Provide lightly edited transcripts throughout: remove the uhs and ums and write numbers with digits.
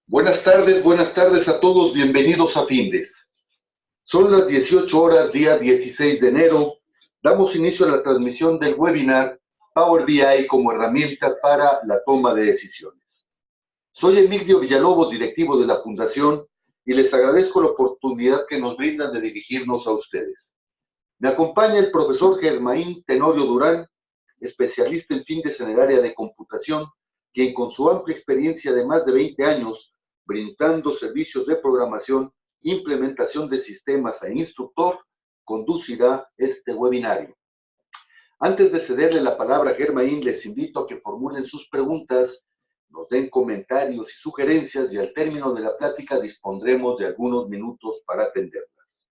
Buenas tardes a todos, bienvenidos a Findes. Son las 18 horas, día 16 de enero. Damos inicio a la transmisión del webinar Power BI como herramienta para la toma de decisiones. Soy Emilio Villalobos, directivo de la Fundación, y les agradezco la oportunidad que nos brindan de dirigirnos a ustedes. Me acompaña el profesor Germain Tenorio Durán, especialista en Findes en el área de computación, quien con su amplia experiencia de más de 20 años, brindando servicios de programación, implementación de sistemas e instructor, conducirá este webinario. Antes de cederle la palabra a Germain, les invito a que formulen sus preguntas, nos den comentarios y sugerencias y al término de la plática dispondremos de algunos minutos para atenderlas.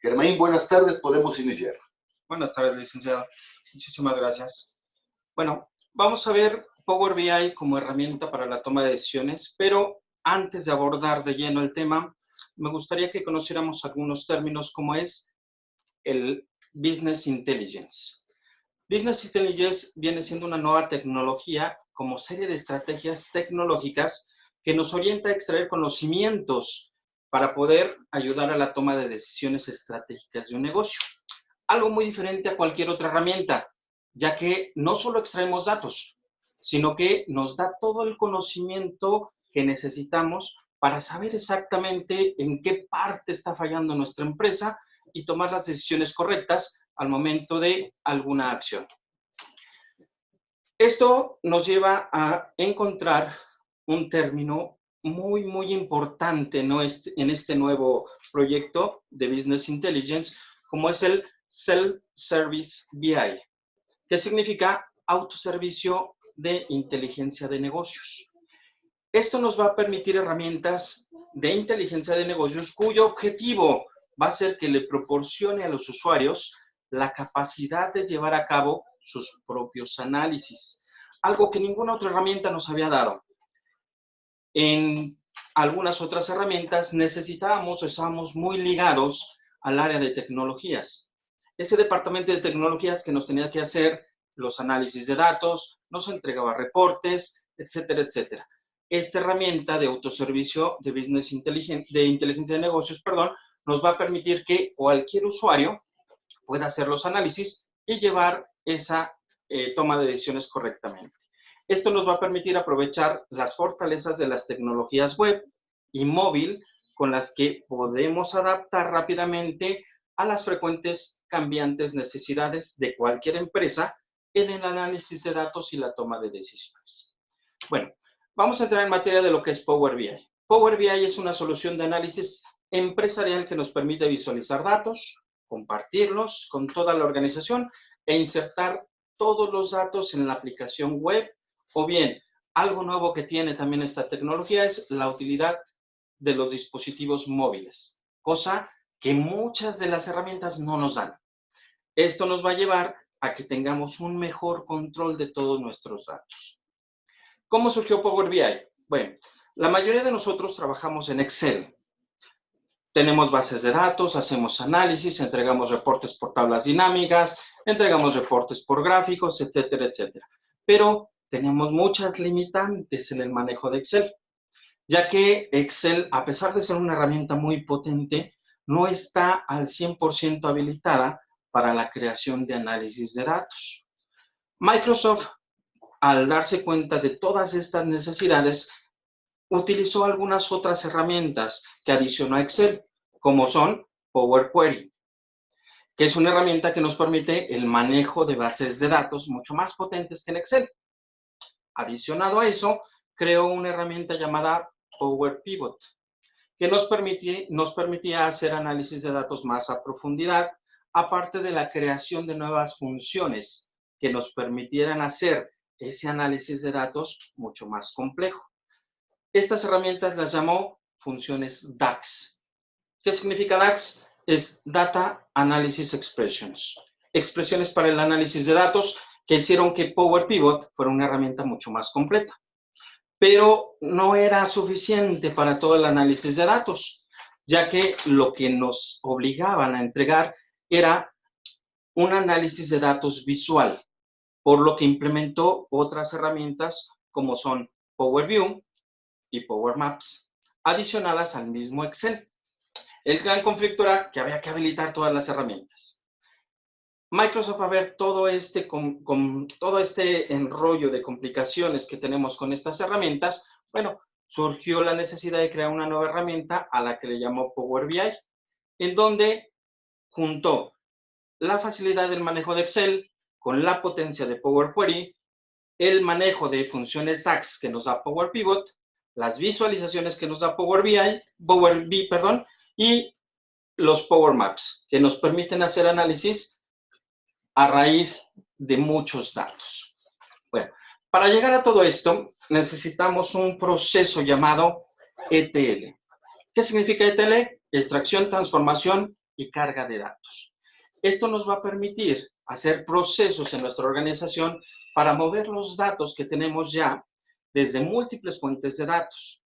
Germain, buenas tardes, podemos iniciar. Buenas tardes, licenciado. Muchísimas gracias. Bueno, vamos a ver Power BI como herramienta para la toma de decisiones, pero antes de abordar de lleno el tema, me gustaría que conociéramos algunos términos como es el Business Intelligence. Business Intelligence viene siendo una nueva tecnología como serie de estrategias tecnológicas que nos orienta a extraer conocimientos para poder ayudar a la toma de decisiones estratégicas de un negocio. Algo muy diferente a cualquier otra herramienta, ya que no solo extraemos datos, sino que nos da todo el conocimiento que necesitamos para saber exactamente en qué parte está fallando nuestra empresa y tomar las decisiones correctas al momento de alguna acción. Esto nos lleva a encontrar un término muy importante en este nuevo proyecto de Business Intelligence, como es el Self-Service BI, que significa autoservicio de inteligencia de negocios. Esto nos va a permitir herramientas de inteligencia de negocios cuyo objetivo va a ser que le proporcione a los usuarios la capacidad de llevar a cabo sus propios análisis, algo que ninguna otra herramienta nos había dado. En algunas otras herramientas necesitábamos o estábamos muy ligados al área de tecnologías. Ese departamento de tecnologías que nos tenía que hacer los análisis de datos, nos entregaba reportes, etcétera, etcétera. Esta herramienta de autoservicio de inteligencia de negocios, nos va a permitir que cualquier usuario pueda hacer los análisis y llevar esa toma de decisiones correctamente. Esto nos va a permitir aprovechar las fortalezas de las tecnologías web y móvil con las que podemos adaptar rápidamente a las frecuentes cambiantes necesidades de cualquier empresa en el análisis de datos y la toma de decisiones. Bueno, vamos a entrar en materia de lo que es Power BI. Power BI es una solución de análisis empresarial que nos permite visualizar datos, compartirlos con toda la organización e insertar todos los datos en la aplicación web. O bien, algo nuevo que tiene también esta tecnología es la utilidad de los dispositivos móviles, cosa que muchas de las herramientas no nos dan. Esto nos va a llevar a que tengamos un mejor control de todos nuestros datos. ¿Cómo surgió Power BI? Bueno, la mayoría de nosotros trabajamos en Excel. Tenemos bases de datos, hacemos análisis, entregamos reportes por tablas dinámicas, entregamos reportes por gráficos, etcétera, etcétera. Pero tenemos muchas limitantes en el manejo de Excel, ya que Excel, a pesar de ser una herramienta muy potente, no está al 100% habilitada para la creación de análisis de datos. Microsoft, al darse cuenta de todas estas necesidades, utilizó algunas otras herramientas que adicionó a Excel, como son Power Query, que es una herramienta que nos permite el manejo de bases de datos mucho más potentes que en Excel. Adicionado a eso, creó una herramienta llamada Power Pivot, que nos permitía hacer análisis de datos más a profundidad, aparte de la creación de nuevas funciones que nos permitieran hacer ese análisis de datos mucho más complejo. Estas herramientas las llamó funciones DAX. ¿Qué significa DAX? Es Data Analysis Expressions. Expresiones para el análisis de datos que hicieron que Power Pivot fuera una herramienta mucho más completa. Pero no era suficiente para todo el análisis de datos, ya que lo que nos obligaban a entregar era un análisis de datos visual, por lo que implementó otras herramientas como son Power View y Power Maps. adicionadas al mismo Excel. El gran conflicto era que había que habilitar todas las herramientas. Microsoft, a ver todo todo este enrollo de complicaciones que tenemos con estas herramientas, bueno, surgió la necesidad de crear una nueva herramienta a la que le llamó Power BI, en donde juntó la facilidad del manejo de Excel con la potencia de Power Query, el manejo de funciones DAX que nos da Power Pivot, las visualizaciones que nos da Power BI, perdón, y los Power Maps, que nos permiten hacer análisis a raíz de muchos datos. Bueno, para llegar a todo esto, necesitamos un proceso llamado ETL. ¿Qué significa ETL? Extracción, transformación y carga de datos. Esto nos va a permitir hacer procesos en nuestra organización para mover los datos que tenemos ya desde múltiples fuentes de datos,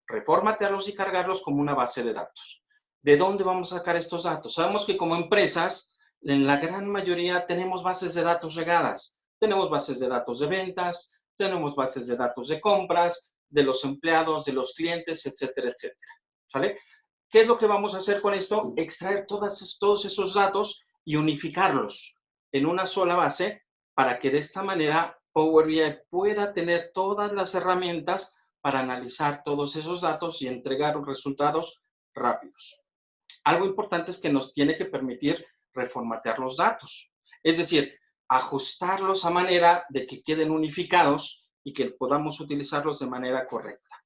reformatearlos y cargarlos como una base de datos. ¿De dónde vamos a sacar estos datos? Sabemos que como empresas, en la gran mayoría tenemos bases de datos regadas. Tenemos bases de datos de ventas, tenemos bases de datos de compras, de los empleados, de los clientes, etcétera, etcétera. ¿Sale? ¿Qué es lo que vamos a hacer con esto? Extraer todos esos datos y unificarlos en una sola base para que de esta manera Power BI pueda tener todas las herramientas para analizar todos esos datos y entregar resultados rápidos. Algo importante es que nos tiene que permitir reformatear los datos, es decir, ajustarlos a manera de que queden unificados y que podamos utilizarlos de manera correcta.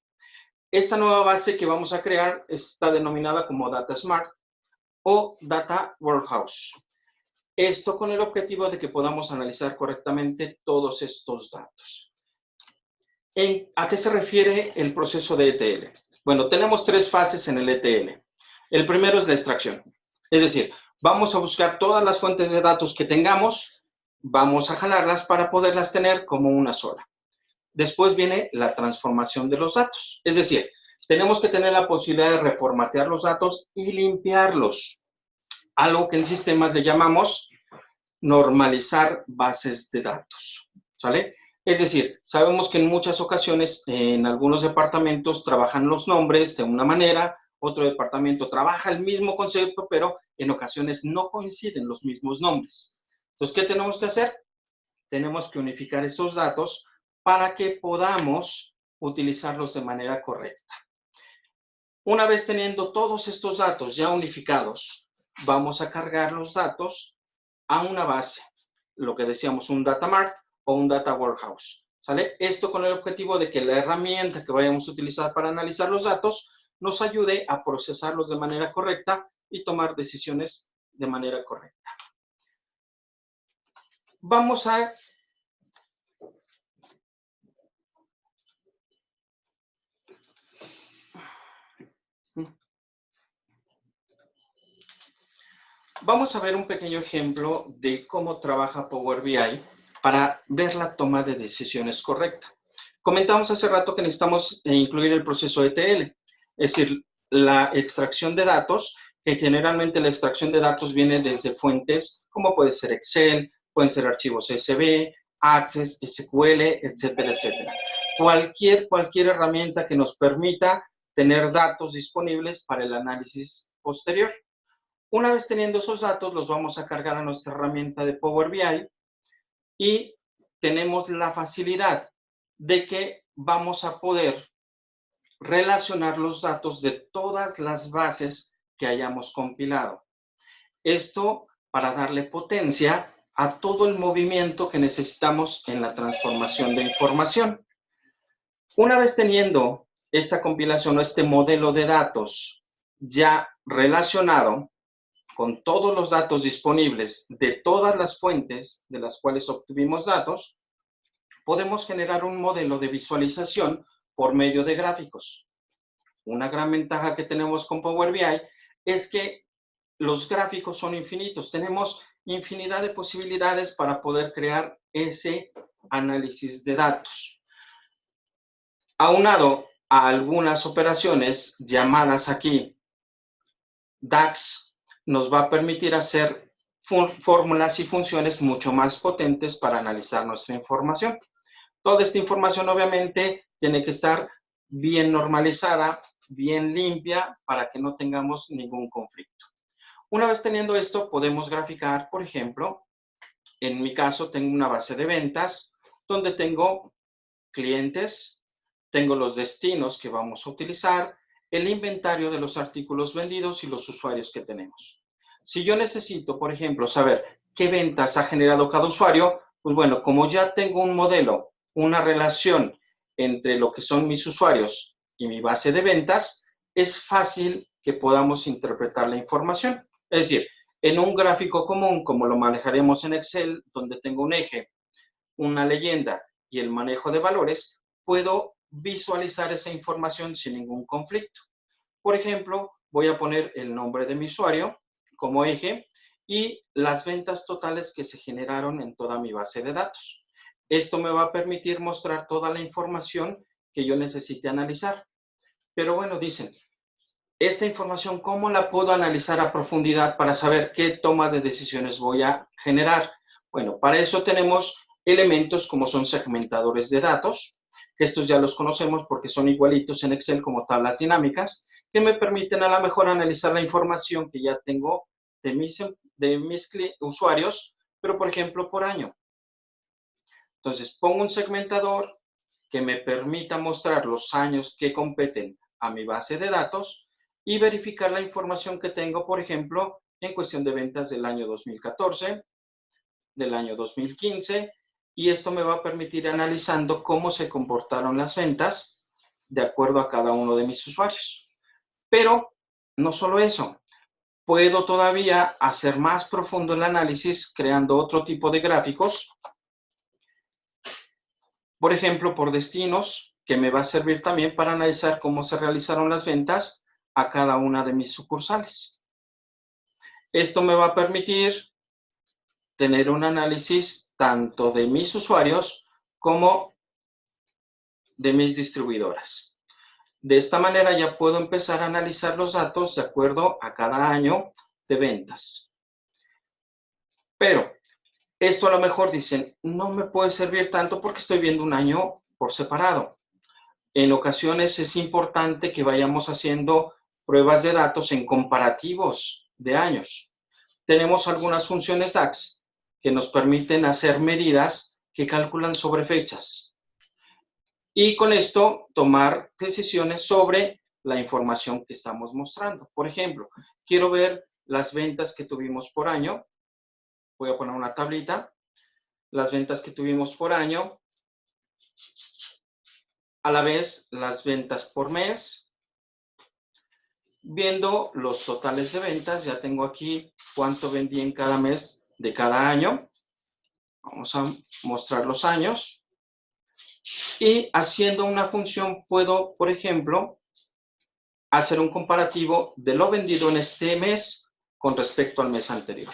Esta nueva base que vamos a crear está denominada como Data Smart o Data Warehouse. Esto con el objetivo de que podamos analizar correctamente todos estos datos. ¿A qué se refiere el proceso de ETL? Bueno, tenemos tres fases en el ETL. El primero es la extracción. Es decir, vamos a buscar todas las fuentes de datos que tengamos, vamos a jalarlas para poderlas tener como una sola. Después viene la transformación de los datos. Es decir, tenemos que tener la posibilidad de reformatear los datos y limpiarlos. Algo que en sistemas le llamamos normalizar bases de datos. ¿Sale? Es decir, sabemos que en muchas ocasiones en algunos departamentos trabajan los nombres de una manera, otro departamento trabaja el mismo concepto, pero en ocasiones no coinciden los mismos nombres. Entonces, ¿qué tenemos que hacer? Tenemos que unificar esos datos para que podamos utilizarlos de manera correcta. Una vez teniendo todos estos datos ya unificados, vamos a cargar los datos a una base, lo que decíamos, un Data Mart o un Data Warehouse. ¿Sale? Esto con el objetivo de que la herramienta que vayamos a utilizar para analizar los datos nos ayude a procesarlos de manera correcta y tomar decisiones de manera correcta. Vamos a ver un pequeño ejemplo de cómo trabaja Power BI para ver la toma de decisiones correcta. Comentamos hace rato que necesitamos incluir el proceso ETL, es decir, la extracción de datos, que generalmente la extracción de datos viene desde fuentes como puede ser Excel, pueden ser archivos CSV, Access, SQL, etcétera, etcétera. Cualquier herramienta que nos permita tener datos disponibles para el análisis posterior. Una vez teniendo esos datos, los vamos a cargar a nuestra herramienta de Power BI y tenemos la facilidad de que vamos a poder relacionar los datos de todas las bases que hayamos compilado. Esto para darle potencia a todo el movimiento que necesitamos en la transformación de información. Una vez teniendo esta compilación o este modelo de datos ya relacionado con todos los datos disponibles de todas las fuentes de las cuales obtuvimos datos, podemos generar un modelo de visualización por medio de gráficos. Una gran ventaja que tenemos con Power BI es que los gráficos son infinitos. Tenemos infinidad de posibilidades para poder crear ese análisis de datos. Aunado a algunas operaciones llamadas aquí DAX, nos va a permitir hacer fórmulas y funciones mucho más potentes para analizar nuestra información. Toda esta información obviamente tiene que estar bien normalizada bien limpia para que no tengamos ningún conflicto. Una vez teniendo esto, podemos graficar, por ejemplo, en mi caso tengo una base de ventas donde tengo clientes, tengo los destinos que vamos a utilizar, el inventario de los artículos vendidos y los usuarios que tenemos. Si yo necesito, por ejemplo, saber qué ventas ha generado cada usuario, pues bueno, como ya tengo un modelo, una relación entre lo que son mis usuarios y mi base de ventas, es fácil que podamos interpretar la información. Es decir, en un gráfico común, como lo manejaremos en Excel, donde tengo un eje, una leyenda y el manejo de valores, puedo visualizar esa información sin ningún conflicto. Por ejemplo, voy a poner el nombre de mi usuario como eje y las ventas totales que se generaron en toda mi base de datos. Esto me va a permitir mostrar toda la información que yo necesite analizar. Pero bueno, dicen, esta información, ¿cómo la puedo analizar a profundidad para saber qué toma de decisiones voy a generar? Bueno, para eso tenemos elementos como son segmentadores de datos, que estos ya los conocemos porque son igualitos en Excel como tablas dinámicas, que me permiten a lo mejor analizar la información que ya tengo de mis usuarios, pero por ejemplo por año. Entonces pongo un segmentador que me permita mostrar los años que competen a mi base de datos y verificar la información que tengo, por ejemplo, en cuestión de ventas del año 2014, del año 2015, y esto me va a permitir ir analizando cómo se comportaron las ventas de acuerdo a cada uno de mis usuarios. Pero no solo eso, puedo todavía hacer más profundo el análisis creando otro tipo de gráficos, por ejemplo, por destinos, que me va a servir también para analizar cómo se realizaron las ventas a cada una de mis sucursales. Esto me va a permitir tener un análisis tanto de mis usuarios como de mis distribuidoras. De esta manera ya puedo empezar a analizar los datos de acuerdo a cada año de ventas. Pero esto a lo mejor dicen, no me puede servir tanto porque estoy viendo un año por separado. En ocasiones es importante que vayamos haciendo pruebas de datos en comparativos de años. Tenemos algunas funciones DAX que nos permiten hacer medidas que calculan sobre fechas. Y con esto tomar decisiones sobre la información que estamos mostrando. Por ejemplo, quiero ver las ventas que tuvimos por año. Voy a poner una tablita. Las ventas que tuvimos por año. A la vez, las ventas por mes. Viendo los totales de ventas, ya tengo aquí cuánto vendí en cada mes de cada año. Vamos a mostrar los años. Y haciendo una función puedo, por ejemplo, hacer un comparativo de lo vendido en este mes con respecto al mes anterior.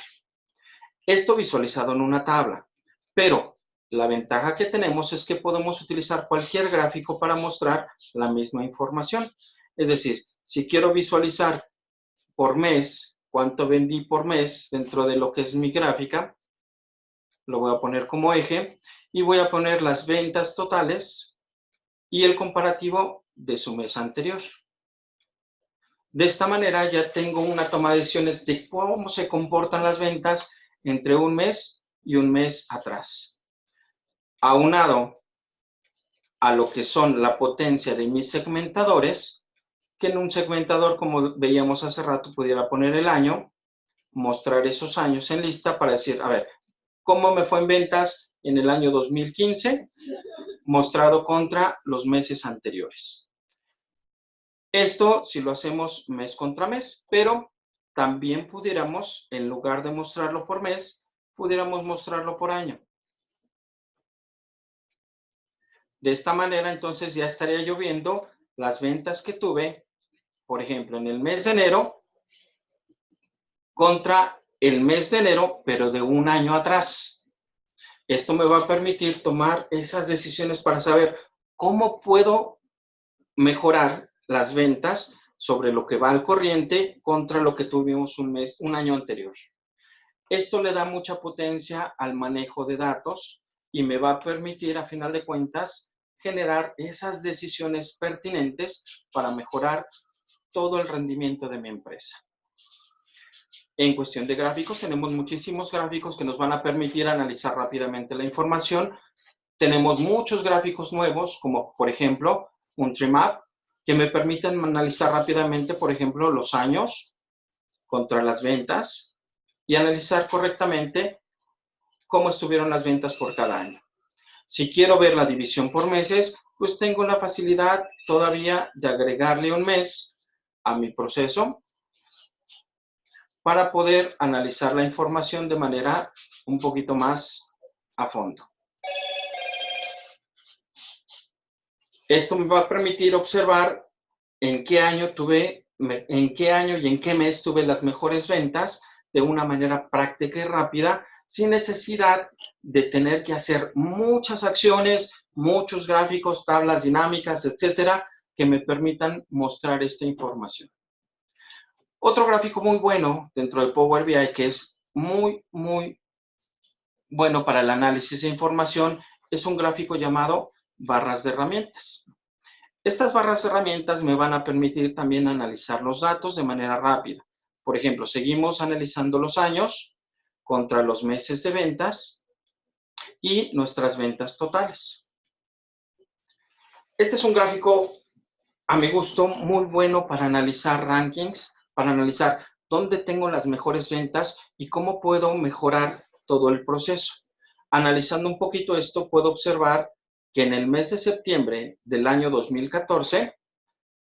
Esto visualizado en una tabla, pero la ventaja que tenemos es que podemos utilizar cualquier gráfico para mostrar la misma información. Es decir, si quiero visualizar por mes cuánto vendí por mes dentro de lo que es mi gráfica, lo voy a poner como eje y voy a poner las ventas totales y el comparativo de su mes anterior. De esta manera ya tengo una toma de decisiones de cómo se comportan las ventas entre un mes y un mes atrás. Aunado a lo que son la potencia de mis segmentadores, que en un segmentador, como veíamos hace rato, pudiera poner el año, mostrar esos años en lista para decir, a ver, ¿cómo me fue en ventas en el año 2015? Mostrado contra los meses anteriores. Esto si lo hacemos mes contra mes, pero también pudiéramos, en lugar de mostrarlo por mes, pudiéramos mostrarlo por año. De esta manera, entonces, ya estaría yo viendo las ventas que tuve, por ejemplo, en el mes de enero contra el mes de enero, pero de un año atrás. Esto me va a permitir tomar esas decisiones para saber cómo puedo mejorar las ventas sobre lo que va al corriente contra lo que tuvimos un año anterior. Esto le da mucha potencia al manejo de datos y me va a permitir, a final de cuentas, generar esas decisiones pertinentes para mejorar todo el rendimiento de mi empresa. En cuestión de gráficos, tenemos muchísimos gráficos que nos van a permitir analizar rápidamente la información. Tenemos muchos gráficos nuevos, como por ejemplo un Trimap, que me permiten analizar rápidamente, por ejemplo, los años contra las ventas y analizar correctamente cómo estuvieron las ventas por cada año. Si quiero ver la división por meses, pues tengo la facilidad todavía de agregarle un mes a mi proceso para poder analizar la información de manera un poquito más a fondo. Esto me va a permitir observar en qué año y en qué mes tuve las mejores ventas de una manera práctica y rápida, sin necesidad de tener que hacer muchas acciones, muchos gráficos, tablas dinámicas, etcétera, que me permitan mostrar esta información. Otro gráfico muy bueno dentro de Power BI, que es muy bueno para el análisis de información, es un gráfico llamado barras de herramientas. Estas barras de herramientas me van a permitir también analizar los datos de manera rápida. Por ejemplo, seguimos analizando los años contra los meses de ventas y nuestras ventas totales. Este es un gráfico, a mi gusto, muy bueno para analizar rankings, para analizar dónde tengo las mejores ventas y cómo puedo mejorar todo el proceso. Analizando un poquito esto, puedo observar que en el mes de septiembre del año 2014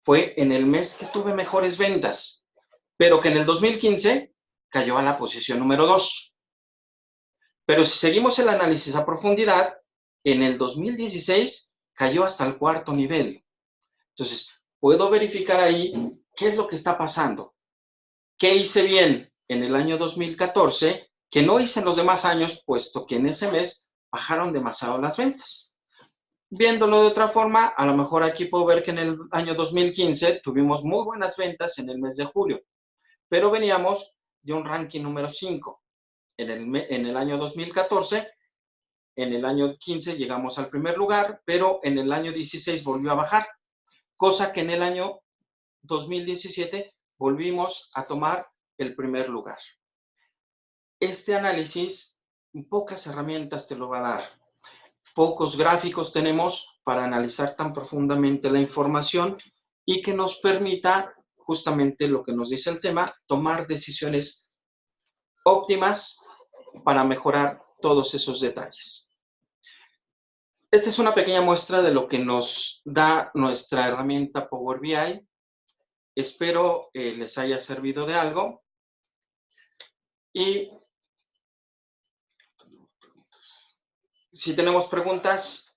fue en el mes que tuve mejores ventas, pero que en el 2015 cayó a la posición número 2. Pero si seguimos el análisis a profundidad, en el 2016 cayó hasta el 4º nivel. Entonces, puedo verificar ahí qué es lo que está pasando. ¿Qué hice bien en el año 2014 que no hice en los demás años, puesto que en ese mes bajaron demasiado las ventas? Viéndolo de otra forma, a lo mejor aquí puedo ver que en el año 2015 tuvimos muy buenas ventas en el mes de julio, pero veníamos de un ranking número 5. En el año 2014, en el año 15 llegamos al primer lugar, pero en el año 16 volvió a bajar, cosa que en el año 2017 volvimos a tomar el primer lugar. Este análisis, pocas herramientas te lo va a dar. Pocos gráficos tenemos para analizar tan profundamente la información y que nos permita, justamente lo que nos dice el tema, tomar decisiones óptimas para mejorar todos esos detalles. Esta es una pequeña muestra de lo que nos da nuestra herramienta Power BI. Espero les haya servido de algo. Y si tenemos preguntas,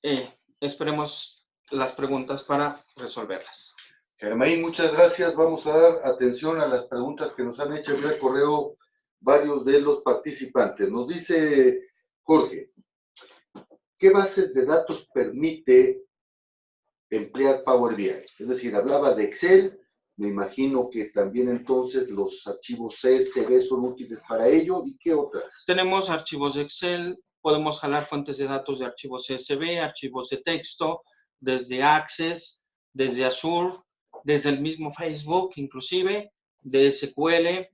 esperemos las preguntas para resolverlas. Germain, muchas gracias. Vamos a dar atención a las preguntas que nos han hecho vía correo varios de los participantes. Nos dice Jorge, ¿qué bases de datos permite emplear Power BI? Es decir, hablaba de Excel, me imagino que también entonces los archivos CSV son útiles para ello. ¿Y qué otras? Tenemos archivos de Excel, podemos jalar fuentes de datos de archivos CSV, archivos de texto, desde Access, desde Azure, desde el mismo Facebook, inclusive, de SQL,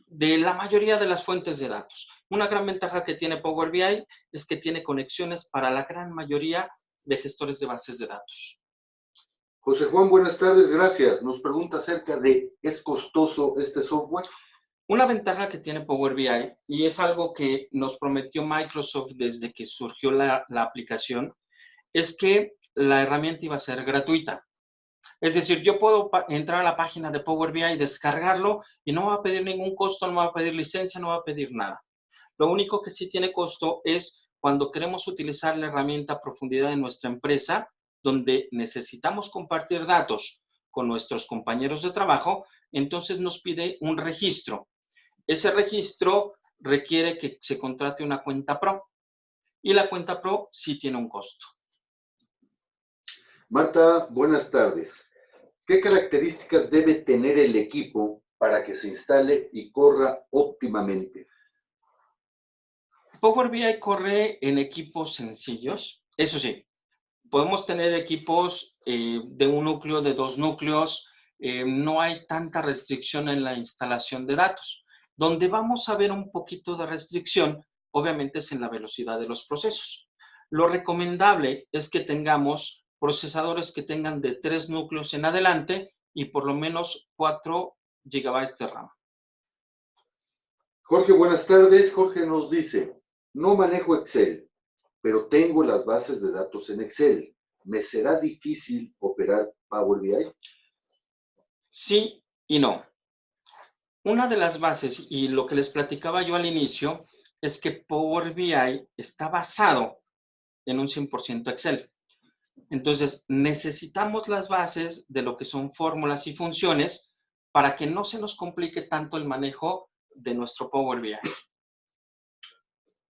de la mayoría de las fuentes de datos. Una gran ventaja que tiene Power BI es que tiene conexiones para la gran mayoría de gestores de bases de datos. José Juan, buenas tardes, gracias. Nos pregunta acerca de, ¿es costoso este software? Una ventaja que tiene Power BI, y es algo que nos prometió Microsoft desde que surgió la aplicación, es que la herramienta iba a ser gratuita. Es decir, yo puedo entrar a la página de Power BI, descargarlo y no va a pedir ningún costo, no va a pedir licencia, no va a pedir nada. Lo único que sí tiene costo es cuando queremos utilizar la herramienta a profundidad en nuestra empresa, donde necesitamos compartir datos con nuestros compañeros de trabajo, entonces nos pide un registro. Ese registro requiere que se contrate una cuenta Pro y la cuenta Pro sí tiene un costo. Marta, buenas tardes. ¿Qué características debe tener el equipo para que se instale y corra óptimamente? Power BI corre en equipos sencillos. Eso sí, Podemos tener equipos de un núcleo, de 2 núcleos. No hay tanta restricción en la instalación de datos. Donde vamos a ver un poquito de restricción, obviamente, es en la velocidad de los procesos. Lo recomendable es que tengamos procesadores que tengan de 3 núcleos en adelante y por lo menos 4 GB de RAM. Jorge, buenas tardes. Jorge nos dice, no manejo Excel, pero tengo las bases de datos en Excel. ¿Me será difícil operar Power BI? Sí y no. Una de las bases, y lo que les platicaba yo al inicio, es que Power BI está basado en un 100% Excel. Entonces, necesitamos las bases de lo que son fórmulas y funciones para que no se nos complique tanto el manejo de nuestro Power BI.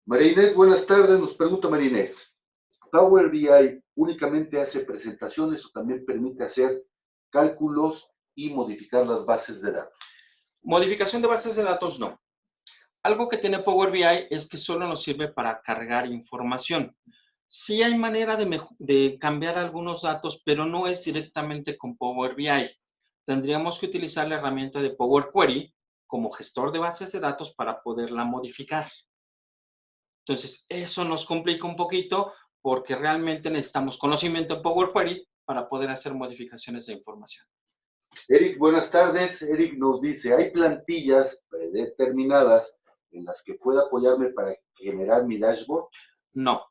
María Inés, buenas tardes. Nos pregunta María Inés, ¿Power BI únicamente hace presentaciones o también permite hacer cálculos y modificar las bases de datos? Modificación de bases de datos, no. Algo que tiene Power BI es que solo nos sirve para cargar información. Sí hay manera de cambiar algunos datos, pero no es directamente con Power BI. Tendríamos que utilizar la herramienta de Power Query como gestor de bases de datos para poderla modificar. Entonces, eso nos complica un poquito porque realmente necesitamos conocimiento en Power Query para poder hacer modificaciones de información. Eric, buenas tardes. Eric nos dice, ¿hay plantillas predeterminadas en las que pueda apoyarme para generar mi dashboard? No.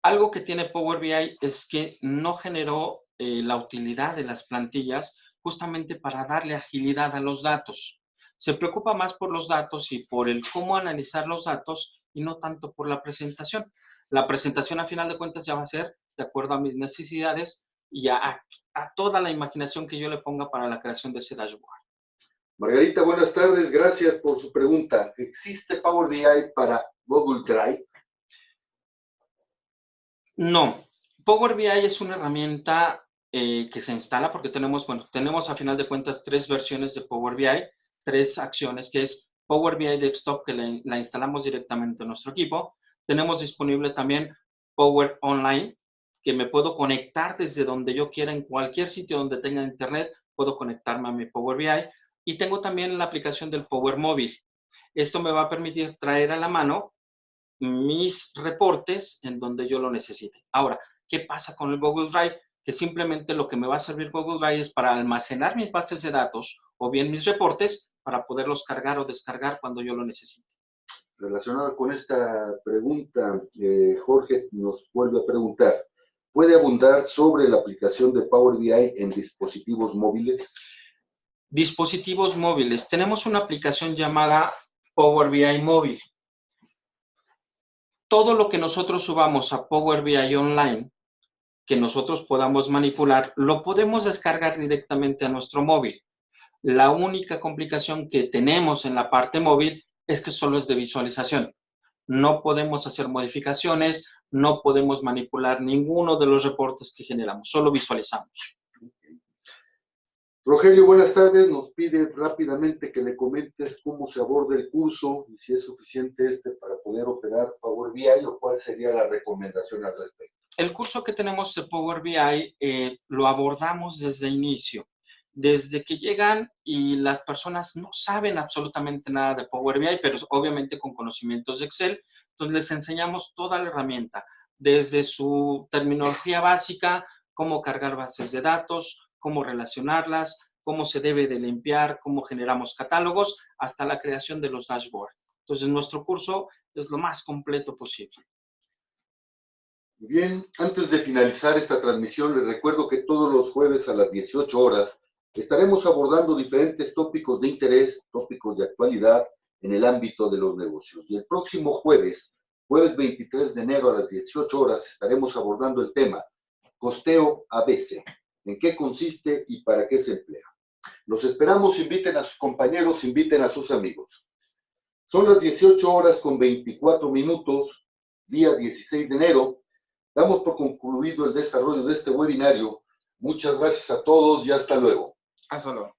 Algo que tiene Power BI es que no generó la utilidad de las plantillas justamente para darle agilidad a los datos. Se preocupa más por los datos y por el cómo analizar los datos y no tanto por la presentación. La presentación, a final de cuentas, ya va a ser de acuerdo a mis necesidades y a toda la imaginación que yo le ponga para la creación de ese dashboard. Margarita, buenas tardes. Gracias por su pregunta. ¿Existe Power BI para Google Drive? No. Power BI es una herramienta que se instala porque tenemos a final de cuentas 3 versiones de Power BI, 3 acciones, que es Power BI Desktop, que la instalamos directamente en nuestro equipo. Tenemos disponible también Power Online, que me puedo conectar desde donde yo quiera, en cualquier sitio donde tenga internet, puedo conectarme a mi Power BI. Y tengo también la aplicación del Power Móvil. Esto me va a permitir traer a la mano mis reportes en donde yo lo necesite. Ahora, ¿qué pasa con el Google Drive? Que simplemente lo que me va a servir Google Drive es para almacenar mis bases de datos o bien mis reportes para poderlos cargar o descargar cuando yo lo necesite. Relacionado con esta pregunta, Jorge nos vuelve a preguntar, ¿puede abundar sobre la aplicación de Power BI en dispositivos móviles? Dispositivos móviles. Tenemos una aplicación llamada Power BI Móvil. Todo lo que nosotros subamos a Power BI Online, que nosotros podamos manipular, lo podemos descargar directamente a nuestro móvil. La única complicación que tenemos en la parte móvil es que solo es de visualización. No podemos hacer modificaciones, no podemos manipular ninguno de los reportes que generamos, solo visualizamos. Rogelio, buenas tardes. Nos pide rápidamente que le comentes cómo se aborda el curso y si es suficiente para poder operar Power BI o cuál sería la recomendación al respecto. El curso que tenemos de Power BI lo abordamos desde el inicio. Desde que llegan y las personas no saben absolutamente nada de Power BI, pero obviamente con conocimientos de Excel, entonces les enseñamos toda la herramienta, desde su terminología básica, cómo cargar bases de datos, cómo relacionarlas, cómo se debe de limpiar, cómo generamos catálogos, hasta la creación de los dashboards. Entonces, nuestro curso es lo más completo posible. Bien, antes de finalizar esta transmisión, les recuerdo que todos los jueves a las 18 horas estaremos abordando diferentes tópicos de interés, tópicos de actualidad en el ámbito de los negocios. Y el próximo jueves 23 de enero a las 18 horas, estaremos abordando el tema costeo ABC. ¿En qué consiste y para qué se emplea? Los esperamos, inviten a sus compañeros, inviten a sus amigos. Son las 18 horas con 24 minutos, día 16 de enero. Damos por concluido el desarrollo de este webinario. Muchas gracias a todos y hasta luego. Hasta luego.